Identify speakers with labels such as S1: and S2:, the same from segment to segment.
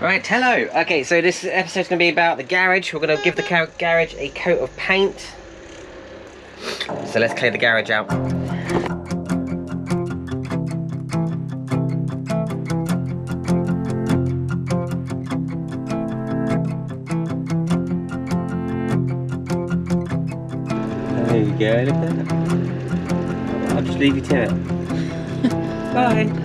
S1: Right, hello. Okay, so this episode's going to be about the garage. We're going to give the garage a coat of paint. So let's clear the garage out. There you go, look at that. I'll just leave you to it. Bye.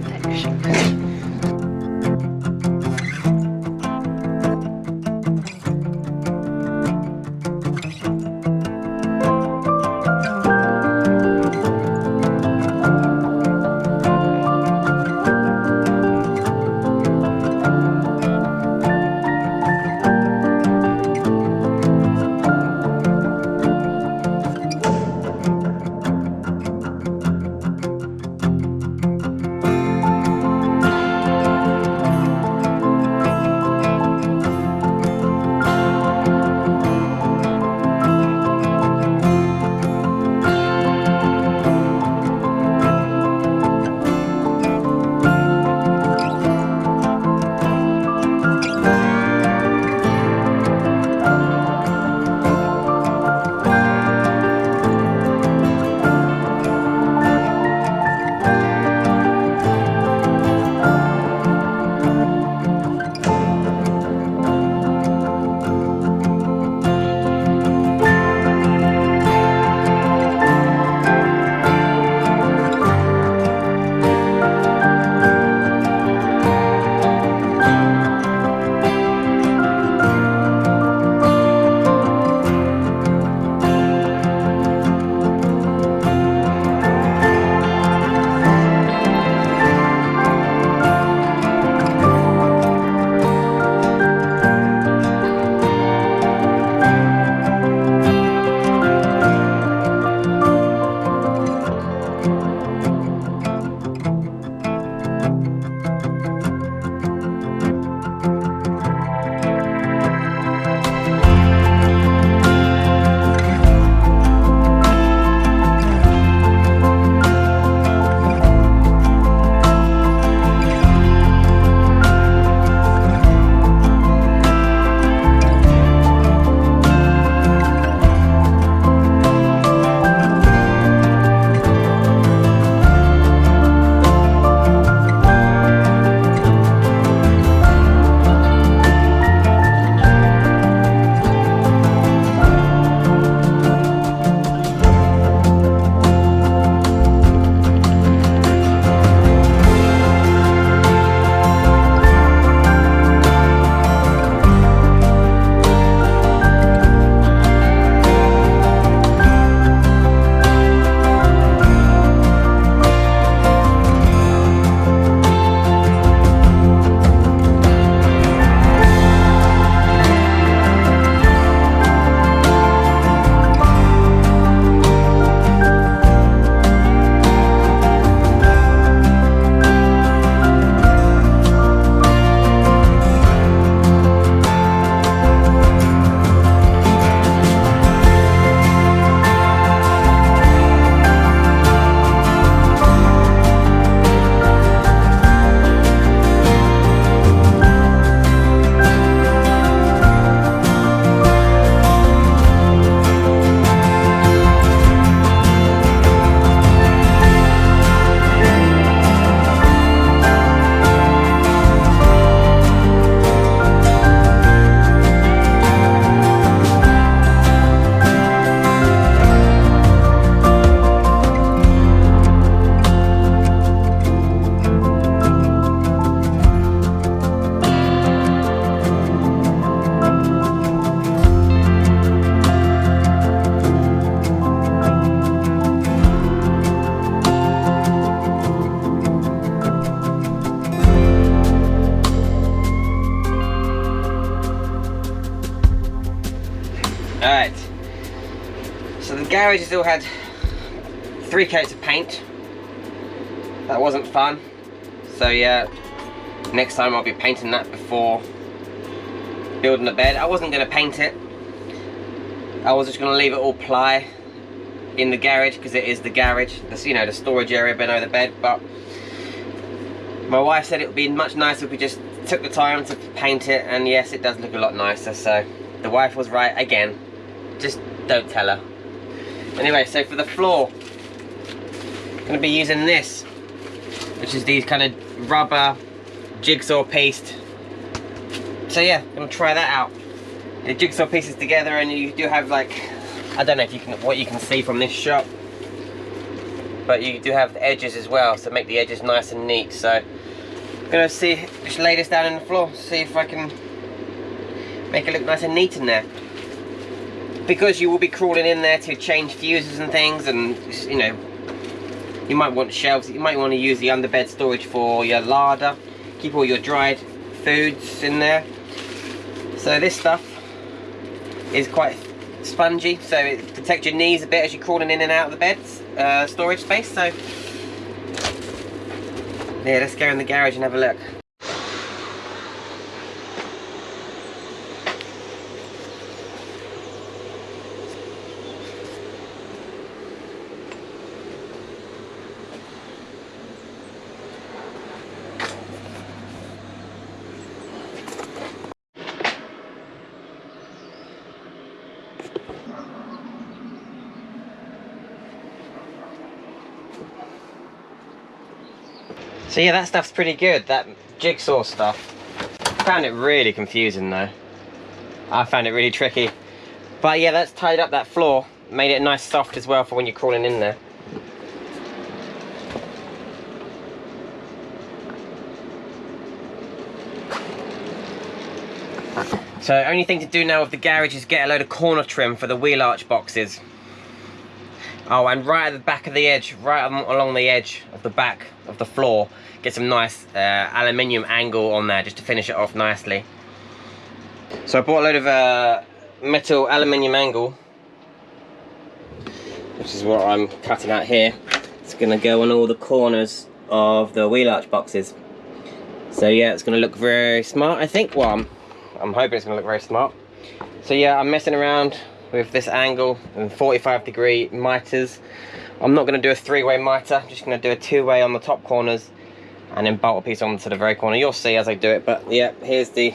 S1: Alright, so the garage still had 3 coats of paint. That wasn't fun, so yeah, next time I'll be painting that before building the bed. I wasn't going to paint it, I was just going to leave it all ply in the garage because it is the garage, that's, you know, the storage area below the bed. But my wife said it would be much nicer if we just took the time to paint it, and yes, it does look a lot nicer. So the wife was right again. Just don't tell her. Anyway, so for the floor, I'm going to be using this, which is these kind of rubber jigsaw pieced. So yeah, I'm going to try that out. The jigsaw pieces together, and you do have, like, I don't know if you can, what you can see from this shot, but you do have the edges as well, so make the edges nice and neat. So I'm going to just lay this down on the floor, see if I can make it look nice and neat in there. Because you will be crawling in there to change fuses and things, and you know, you might want shelves. You might want to use the underbed storage for your larder, keep all your dried foods in there. So this stuff is quite spongy, so it protects your knees a bit as you're crawling in and out of the bed's storage space. So yeah, let's go in the garage and have a look. So yeah, that stuff's pretty good, that jigsaw stuff. I found it really confusing though. I found it really tricky. But yeah, that's tied up that floor, made it nice soft as well for when you're crawling in there. So only thing to do now with the garage is get a load of corner trim for the wheel arch boxes. Oh, and right at the back of the edge, right along the edge of the back of the floor, get some nice aluminium angle on there just to finish it off nicely. So I bought a load of metal aluminium angle, which is what I'm cutting out here. It's going to go on all the corners of the wheel arch boxes. So yeah, it's going to look very smart, I think. Well, I'm hoping it's going to look very smart. So yeah, I'm messing around with this angle and 45-degree miters. I'm not going to do a 3-way miter, I'm just going to do a 2-way on the top corners and then bolt a piece onto the very corner. You'll see as I do it, but yeah, here's the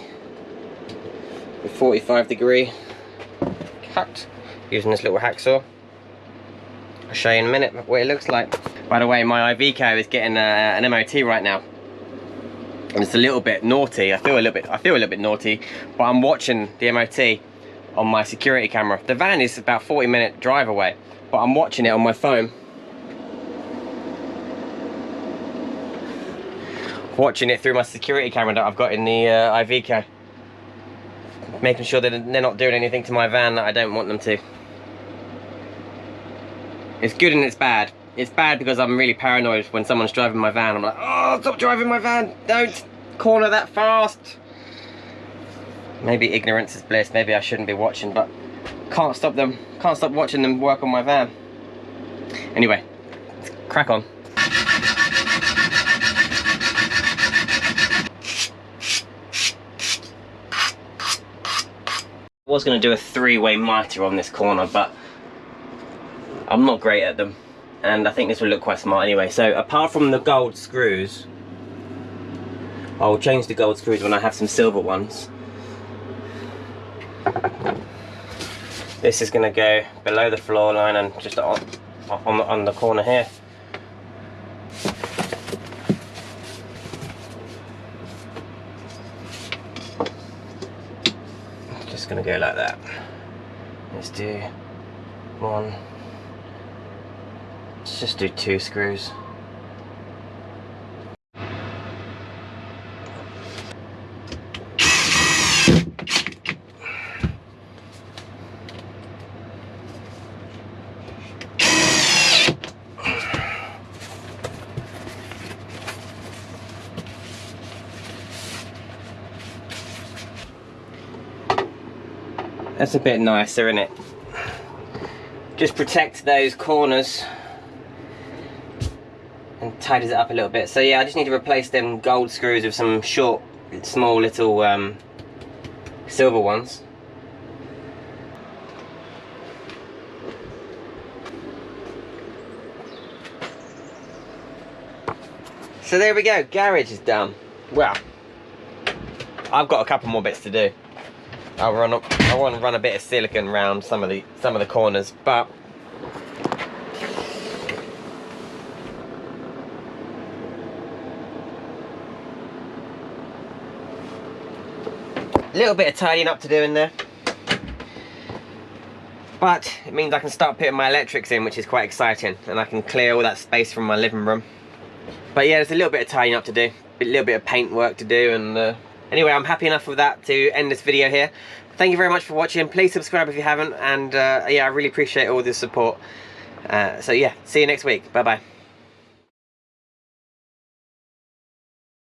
S1: 45-degree cut using this little hacksaw. I'll show you in a minute what it looks like. By the way, my Iveco is getting an MOT right now, and it's a little bit naughty. I feel a little bit naughty, but I'm watching the MOT on my security camera. The van is about 40-minute drive away, but I'm watching it on my phone. Watching it through my security camera that I've got in the Iveco. Making sure that they're not doing anything to my van that I don't want them to. It's good and it's bad. It's bad because I'm really paranoid when someone's driving my van. I'm like, oh, stop driving my van! Don't corner that fast! Maybe ignorance is bliss, maybe I shouldn't be watching, but can't stop watching them work on my van. Anyway, let's crack on. I was going to do a 3-way miter on this corner, but I'm not great at them, and I think this will look quite smart anyway. So apart from the gold screws, I'll change the gold screws when I have some silver ones. This is going to go below the floor line and just on the corner here. Just going to go like that. Let's do one. Let's just do 2 screws. That's a bit nicer, isn't it? Just protect those corners and tidies it up a little bit. So yeah, I just need to replace them gold screws with some short, small little silver ones. So there we go, garage is done. Well, I've got a couple more bits to do. I want to run a bit of silicone around some of the corners, but a little bit of tidying up to do in there. But it means I can start putting my electrics in, which is quite exciting, and I can clear all that space from my living room. But yeah, there's a little bit of tidying up to do, a little bit of paint work to do, and anyway, I'm happy enough with that to end this video here. Thank you very much for watching. Please subscribe if you haven't, and yeah, I really appreciate all the support. So yeah, see you next week. Bye bye.